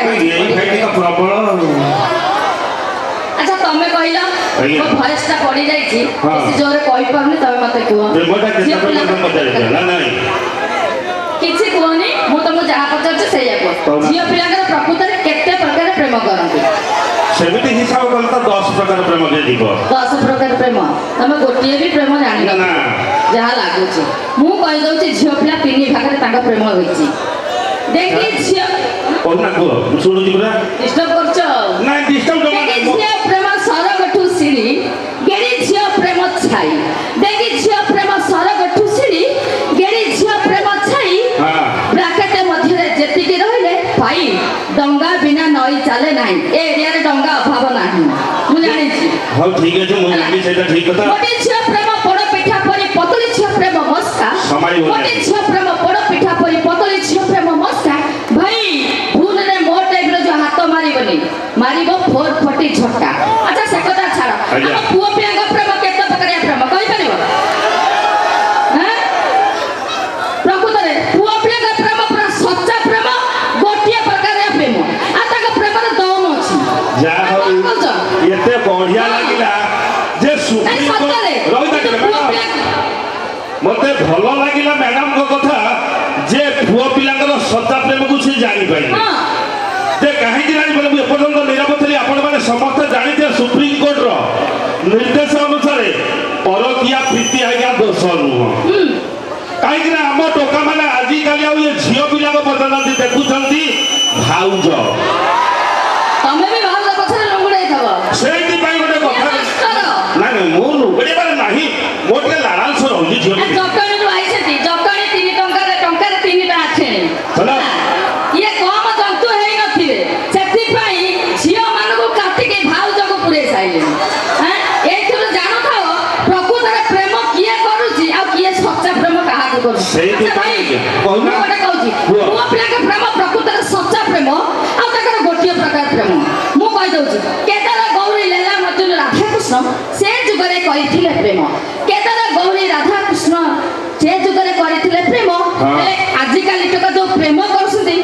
ଏଇ ଭାଇଟି ତ ପ୍ରବଳ ଆଚ୍ଛା ତମେ କହିଲ ଆଜ୍ଞା। ମୋ ଭଏସ ଟା ପଡି ଯାଇଛି ହଁ। ବେଶୀ ଜୋରରେ କହିପାରୁନି ତମେ ମତେ କୁହ ପ୍ରେମଟା କେତେ ଝିଅ ପିଲା ପ୍ରକାର ପଚାରିଛ ନା ନାଇଁ କିଛି କୁହନି ମୁଁ ତମକୁ ଯାହା ପଚାରୁଛି ସେଇଆ କୁହ କହୁନା। ଝିଅ ପିଲାଙ୍କର ପ୍ରକୃତରେ କେତେ ପ୍ରକାର ପ୍ରେମ କରନ୍ତି ସେମିତି ହିସାବ କଲେ ତ 10 ପ୍ରକାର ପ୍ରେମ ଯେ ଯିବ 10 ପ୍ରକାର ପ୍ରେମ ତମେ ଗୋଟିଏ ବି ପ୍ରେମ ଜାଣିନ ନା। ଯାହା ଲାଗୁଛି ମୁଁ କହିଦଉଛି ଝିଅ ପିଲା 3 ଭାଗରେ ତାଙ୍କ ପ୍ରେମ ହୋଇଛି ଦେଖି ଝିଅ କହୁନା କୁହ ମୁଁ ଶୁଣୁଛି ପୁରା ଡିଷ୍ଟର୍ବ କରୁଛ ନାଇଁ ଡିଷ୍ଟର୍ବ দেখি ঝিও প্রেম সরগঠু সিঁড়ি গেড়ি ঝিও প্রেম ছাই দেখি ঝিও প্রেম সরগঠু সিঁড়ি গেড়ি ঝিও প্রেম ছাই হ্যাঁ। ব্রাকেটে মধ্যে যেতিকি রহিলে ভাই ডঙ্গা বিনা নই চালে নাই এ এরিয়ারে ডঙ্গা অভাব ନାହିଁ ମୁଁ ଜାଣିଛି ହଉ ଠିକ ଅଛି ମୁଁ ଜାଣିବି ସେଇଟା ଠିକ କଥା ଗୋଟେ ଝିଅ ପ୍ରେମ ପୋଡ଼ ପିଠା ପରି ପତଳି ଝିଅ ପ୍ରେମ ମସ୍କା ସମାଳି ଭଳିଆ। ଗୋଟେ ଝିଅ ପ୍ରେମ ପୋଡ଼ ପିଠା ପରି ପତଳି ଝିଅ ପ୍ରେମ ମସ୍କା ଭାଇ ଭୁଲରେ ମୋ ଟାଇପର ଯୋଉ ହାତ ମାରିବନି ମାରିବ 440 ଝଟକା ଆଚ୍ଛା ସେ କଥା ଛାଡ଼ ଆଜ୍ଞା। ଆମ ପୁଅ ପିଲାଙ୍କ ପ୍ରେମ କେତେ ପ୍ରକାରିଆ ପ୍ରେମ କହିପାରିବ ହାଁ? ପ୍ରକୃତରେ ପୁଅ ପିଲାଙ୍କ ପ୍ରେମ ପୁରା ସଚ୍ଚା ପ୍ରେମ ଗୋଟିଏ ପ୍ରକାରିଆ ପ୍ରେମ ଆଉ ତାଙ୍କ ପ୍ରେମରେ ଦମ ଅଛି ଯାହା ଆଉ ହଉ କଣ କହୁଛ? ଏତେ ବଢିଆ ଲାଗିଲା ଯେ ନାଇଁ ସୁପ୍ରିମ ସତରେ ରହିଥାନ୍ତି ପୁଅ ମ୍ୟାଡାମ ପିଲା ମତେ ଭଲ ଲାଗିଲା ମ୍ୟାଡାମଙ୍କ କଥା ଯେ ପୁଅ ପିଲାଙ୍କର ସଚ୍ଚା ପ୍ରେମକୁ ସେ ଜାଣିପାରିଲେ ହଁ ଯେ କାହିଁକି ଜାଣିପାରିଲେ ମୁଁ ଏପର୍ଯ୍ୟନ୍ତ ନିରବ ଥିଲି ଆପଣମାନେ ସମସ୍ତେ ଜାଣିଥିବେ ସୁପ୍ରିମକୋର୍ଟର ନିର୍ଦ୍ଦେଶ ଅନୁସାରେ ପରକୀୟା ପ୍ରୀତି ଆଜ୍ଞା ଦୋଷ ନୁହଁ କାହିଁକି ନା ଆମ ଟୋକାମାନେ ଆଜିକାଲି ଆଉ ଏ ଝିଅ ପିଲାଙ୍କ ପଚାରୁନାହାନ୍ତି ଦେଖୁଛନ୍ତି ଭାଉଜ ତମେ ବି ଭାଉଜ ପଛରେ ଲଙ୍ଗୁଡ଼େଇଥବ ସେଇଥିପାଇଁ ଗୋଟେ କଥା ମାଷ୍ଟର। ନାଇଁ ନାଇଁ ମୁଁ ଲୁଗଡ଼ିବାର ନାହିଁ ମୋର ଟିକେ ଲାଳାଂଶ ରହୁଛି ଝିଅ ପିଲା ଜଟଣୀରୁ ଆଇଛନ୍ତି ଜଟଣୀ 3 ଟଙ୍କାରେ 3 ଟା ଆଠେଣି ହେଲା। ଇଏ କମ ଜନ୍ତୁ ହେଇନଥିବେ ସେଥିପାଇଁ ଝିଅ ମାନଙ୍କୁ କାଟିକି ଭାଉଜକୁ ପୁରେଇ ସାଇଲେଣି ଏଇଥିରୁ ଜାଣୁଥାଅ ପ୍ରକୃତରେ ପ୍ରେମ କିଏ କରୁଛି ଆଉ କିଏ ସଚ୍ଚା ପ୍ରେମ କାହାକୁ କରୁଛି ସେଇଥିପାଇଁ ଆଚ୍ଛା ଭାଇ, କହୁନା। ମୁଁ ଗୋଟେ କହୁଛି କୁହ। ପୁଅ ପିଲାଙ୍କ ପ୍ରେମ ପ୍ରକୃତରେ ସଚ୍ଚା ପ୍ରେମ ଆଉ ତାଙ୍କର ଗୋଟିଏ ପ୍ରକାର ପ୍ରେମ ମୁଁ କହିଦଉଛି କେଦାର ଗୌରୀ ଲେଲା ମଧ୍ୟରୁ ରାଧାକୃଷ୍ଣ ସେ ଯୁଗରେ କରିଥିଲେ ପ୍ରେମ କେଦାର ଗୌରୀ ରାଧାକୃଷ୍ଣ ସେ ଯୁଗରେ କରିଥିଲେ ପ୍ରେମ ହଁ। ହେଲେ ଆଜିକାଲି ଟୋକା ଯୋଉ ପ୍ରେମ କରୁଛନ୍ତି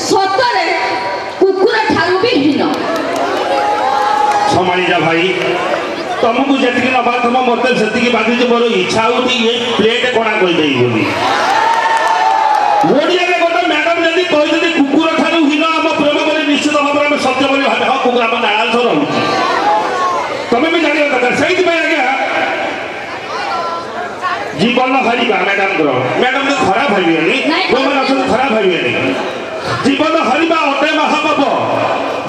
ସତରେ କୁକୁର ଠାରୁ ବି ହୀନ ସମାଳି ଯା ଭାଇ ତମକୁ ଯେତିକି ନବା ତମ ମତେ ସେତିକି ବାଜୁଛି ମୋର ଇଚ୍ଛା ହଉଛି ଏ ପ୍ଲେଟ କଣା କରିଦେଇ ବୋଲି ଓଡ଼ିଆରେ ଗୋଟେ ମ୍ୟାଡାମ ଯଦି କହିଛନ୍ତି କୁକୁର ଠାରୁ ହୀନ ଆମ ପ୍ରେମ ବୋଲି ନିଶ୍ଚିତ ଭାବରେ ଆମେ ସତ୍ୟ ବୋଲି ଭାବେ ହଁ କୁକୁର ଆମ ନାଳାଂଶ ରହୁଛି ତମେ ବି ଜାଣିବା ଦରକାର ସେଇଥିପାଇଁ ଆଜ୍ଞା ଜୀବନ ହରିବା ମ୍ୟାଡାମଙ୍କର ମ୍ୟାଡାମ ତ ଖରାପ ଭାବିବେନି ନାଇଁ, ଯୋଉମାନେ ଅଛନ୍ତି ଖରାପ ଭାବିବେନି ଜୀବନ ହରିବା ଅଟେ ମହାପାପ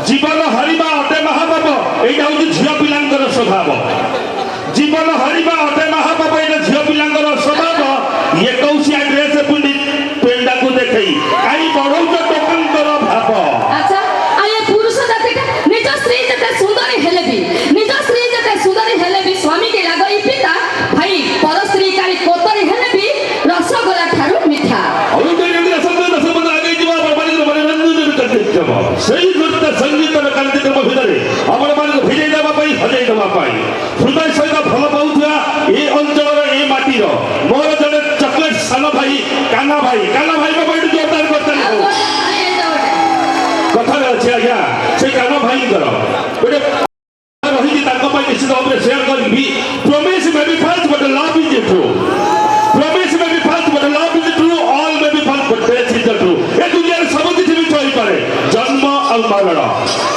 ଜୀବନ ହରିବା ଅଟେ ମହାପାପ ଏଇଟା ହଉଛି ଝିଅ ପିଲାଙ୍କର ସ୍ୱଭାବ ଜୀବନ ହରିବା ଅଟେ ମହାପାପ ଏଇଟା ଝିଅ ପିଲାଙ୍କର ସ୍ୱଭାବ 21 ଡ୍ରେସ ପିନ୍ଧି ପେଣ୍ଡାକୁ ଦେଖେଇ କାହିଁ ବଢଉଛ ଟୋକାଙ୍କର ଭାବ ଆଚ୍ଛା ଆଉ ଏ ପୁରୁଷ ଜାତିଟା ନିଜ ସ୍ତ୍ରୀ ଯେତେ ସୁନ୍ଦରୀ ହେଲେ ବି ନିଜ ସ୍ତ୍ରୀ ଯେତେ ସୁନ୍ଦରୀ ହେଲେ ବି ସ୍ୱାମୀକି ଲାଗଇ ପିତା ଭାଇ ପର ସ୍ତ୍ରୀ କାଳି କୋତରୀ ହେଲେ ବି ରସଗୋଲା ଠାରୁ ମିଠା ସେଇ ନୃତ୍ୟ ସଙ୍ଗୀତର କାର୍ଯ୍ୟକ୍ରମ ଭିତରେ ଆପଣମାନଙ୍କୁ ଭିଜେଇ ଦେବା ପାଇଁ ହଜେଇ ଦେବା ପାଇଁ ହୃଦୟ ସହିତ ଭଲ ପାଉଥିବା ଏ ଅଞ୍ଚଳର ଏ ମାଟିର ମୋର ଜଣେ ଚକଲେଟ ସାନ ଭାଇ କାନା ଭାଇ ମୋ ପାଇଁ ଜୋରଦାର କରିଥାନ୍ତି ଆଉ କଣ? ଆରେ ଏଇଟା ଗୋଟେ। କଥାରେ ଅଛି ଆଜ୍ଞା ସେ କାନ ଭାଇଙ୍କର ଗୋଟେ ରହିଛି ତାଙ୍କ ପାଇଁ ନିଶ୍ଚିତ ଭାବରେ ସେୟାର କରିବି promise may be fast but love is true promise may be fast but love is true all may be fast but death is true ଏ ଦୁନିଆରେ ସବୁ କିଛି ମିଛ ହେଇପାରେ ଜନ୍ମ ଆଉ ମରଣ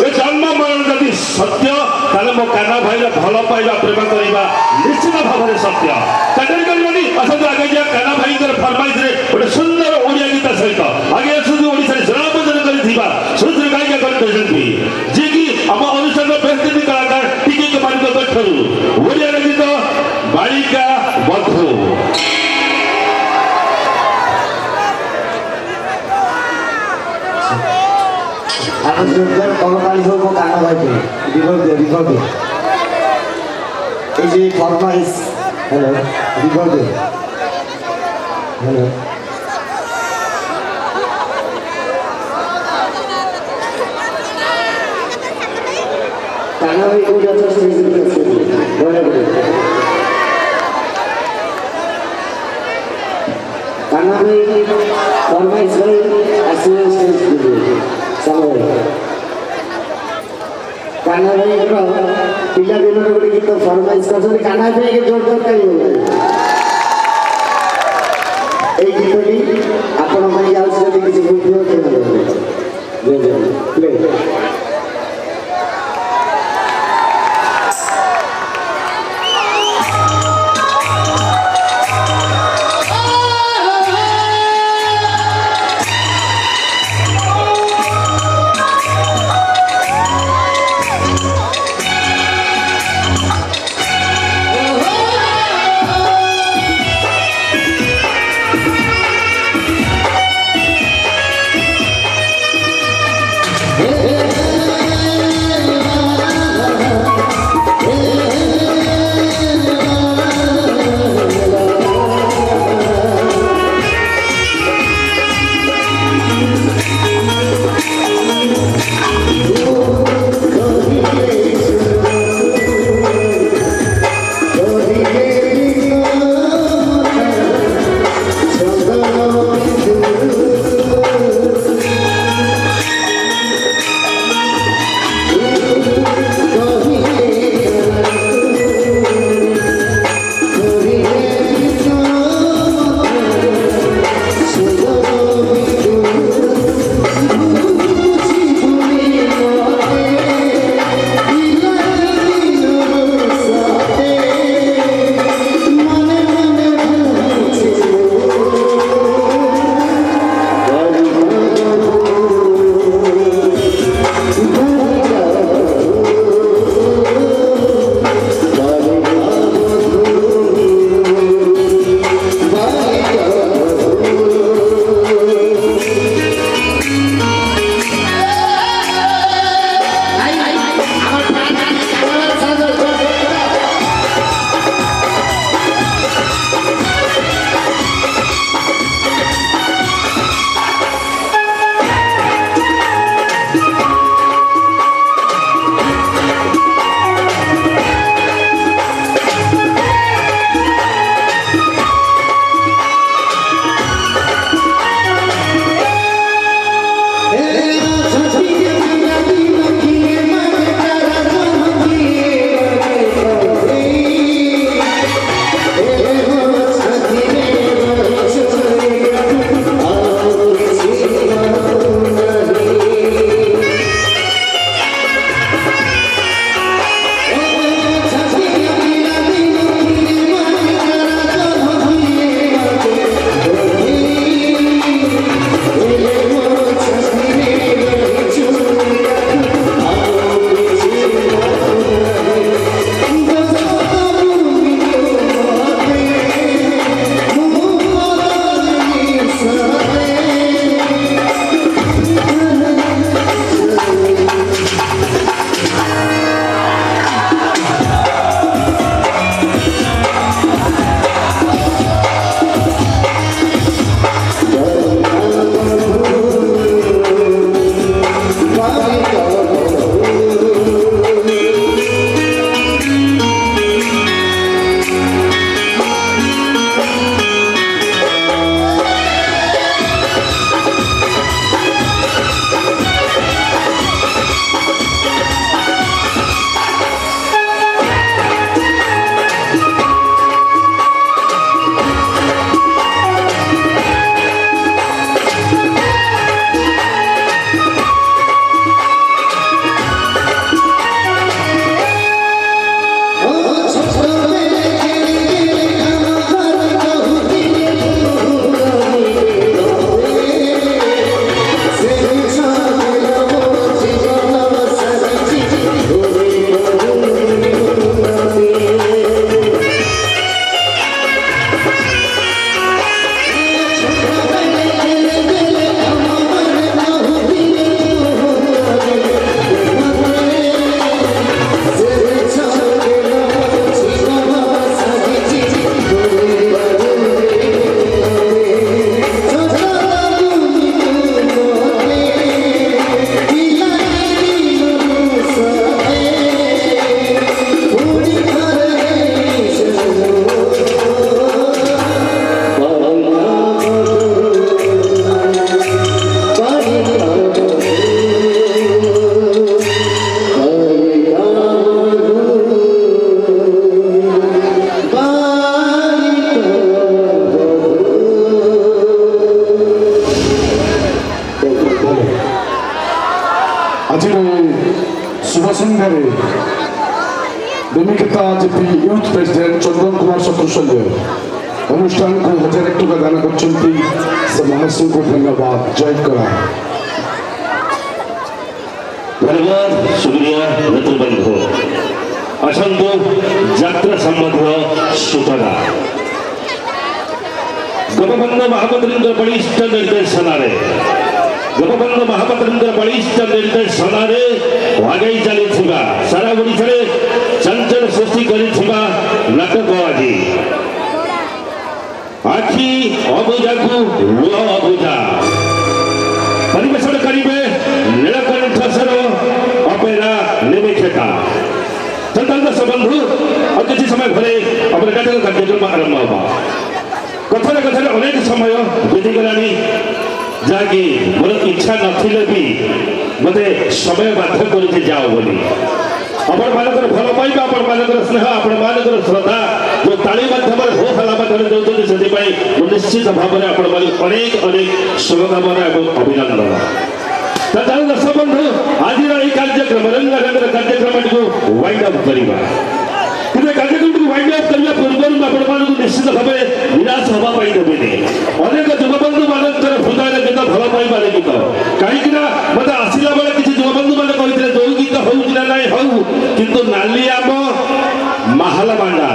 ଏ ଜନ୍ମ ମରଣ ଯଦି ସତ୍ୟ ତାହେଲେ ମୋ କାନ ଭାଇର ଭଲ ପାଇବା ପ୍ରେମ କରିବା ନିଶ୍ଚିତ ଭାବରେ ସତ୍ୟ ଚାକିରି କରିବନି ଆସନ୍ତୁ ଆଗେ ଯିବା କାନ ଭାଇଙ୍କର ଫରମାଇଶରେ ଗୋଟେ ସୁନ୍ଦର ଓଡ଼ିଆ ଗୀତ ସହିତ ଆଗେ ଆସନ୍ତୁ ଓଡ଼ିଶାରେ ଜନପ୍ରଦାନ କରିଥିବା ସୁନ୍ଦର ଗାୟିକା କରିଛନ୍ତି ଯିଏକି ଆମ ଅନୁଷ୍ଠାନର ବ୍ୟକ୍ତି କଳାକାର ଟିକି କୁମାରଙ୍କ ଗଠରୁ ଓଡ଼ିଆର ଗୀତ ବାଳିକା ବଧୁ ଆମେ ଯୋଗଦାନ ତଳ ପାଳି ସବୁ ମୋ କାନ ଭାଇଥିଲେ ରିଭର ଦେ এই যে ফরমাইশ হ্যালো রিভর দে হ্যালো কানা ভাই কোথায় আছে কানা ভাই ফরমাইশ ভাই আসলে କାହ୍ନା ଭାଇଙ୍କର ପିଲାଦିନର ଗୋଟେ ଗୀତ ଫରମାଇଶ କରିଛନ୍ତି କାହ୍ନା ଭାଇକି ଜୋର ଦରକାର ଏଇ ଗୀତଟି ଆପଣଙ୍କ ପାଇଁ ଯାଉଛି ଯଦି କିଛି ବୁଝିବ ପ୍ଲେ নেতা JP youth president Chandan Kumar শত্রুসঞ্জ অনুষ্ঠান को 1000 टका दान करछन्ति से महासंघ को धन्यवाद जय करा धन्यवाद शुक्रिया नेतृबृंद असंख्य यात्रा संबंध सूचना गोपबंधु महापात्र बलिष्ठ निर्देशन गोपबंधु महापात्र बलिष्ठ निर्देशन आगे चली सारा ओडिशा चंचल सृष्टि करिथिबा नाटक आज आखि अबुझा को लुह अबुझा परिवेशन करेंगे नीलकंठ सर अपेरा निमिखेता चंदन बंधु और किसी समय घरे अपने नाटक कार्यक्रम आरंभ होगा कथन कथन अनेक समय बीतीगलानी जहाँकि मोर इच्छा नथिले भी मते समय बाध्य कर जाओ बोली आपण मानकर भल पाइबा आपण मानकर स्नेह आपण मानकर श्रद्धा जो ताली माध्यम हो हला माध्यम देउछथि सेति पई निश्चित भाव में आपण माने अनेक अनेक शुभकामना एवं अभिनंदन तदाल दर्शक बंधु आज এই कार्यक्रम रंगनगर कार्यक्रम को वाइंड अप करिबा किने कार्यक्रम को वाइंड अप करिया पूर्व आपण मानक निश्चित भाव में निराश होबा पाई देबेनी अनेक युवबंधु मानकर हृदय गीत भल पाइबा गीत काहे कि ना मते आसिला बेले किछि युवबंधु माने कहितले जो गीत हो कि ना नाही हो किंतु नाली आम माहला मांडा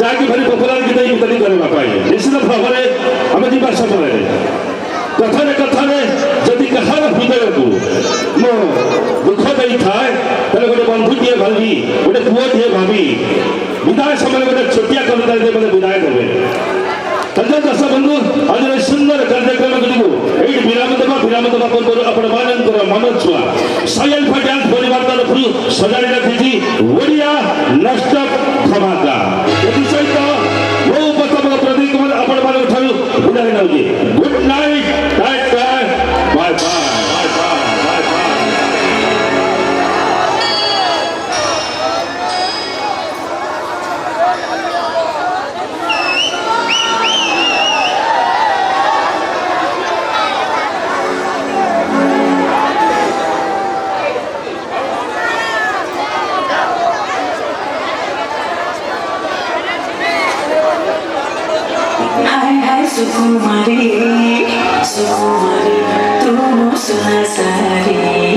जाकि भारी पपुलर गीत गीतनी करबा पाई निश्चित भाव में हम जीवा समय कथने कथने जदि कहार हृदय को मो दुख दई थाए तले गोटे बंधु टीए भावी गोटे पुओ टीए भावी विदाय समय गोटे छोटिया कविता दे मते विदाय देबे तंजा दस बंधु आज सुंदर कार्यक्रम को एई विराम देबा पूर्व आपण मानकर मन छुआ साइलेंट फॉर डांस परिवार तरफ सजाड़ी रखी ओडिया नष्ट धमाका एति सहित वो प्रथम प्रदीप कुमार आपण मान ठारू विदाय नउजी good night tata bye bye Sukumari Sukumari तुम सुहासारी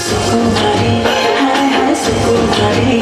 Sukumari, hi hi Sukumari.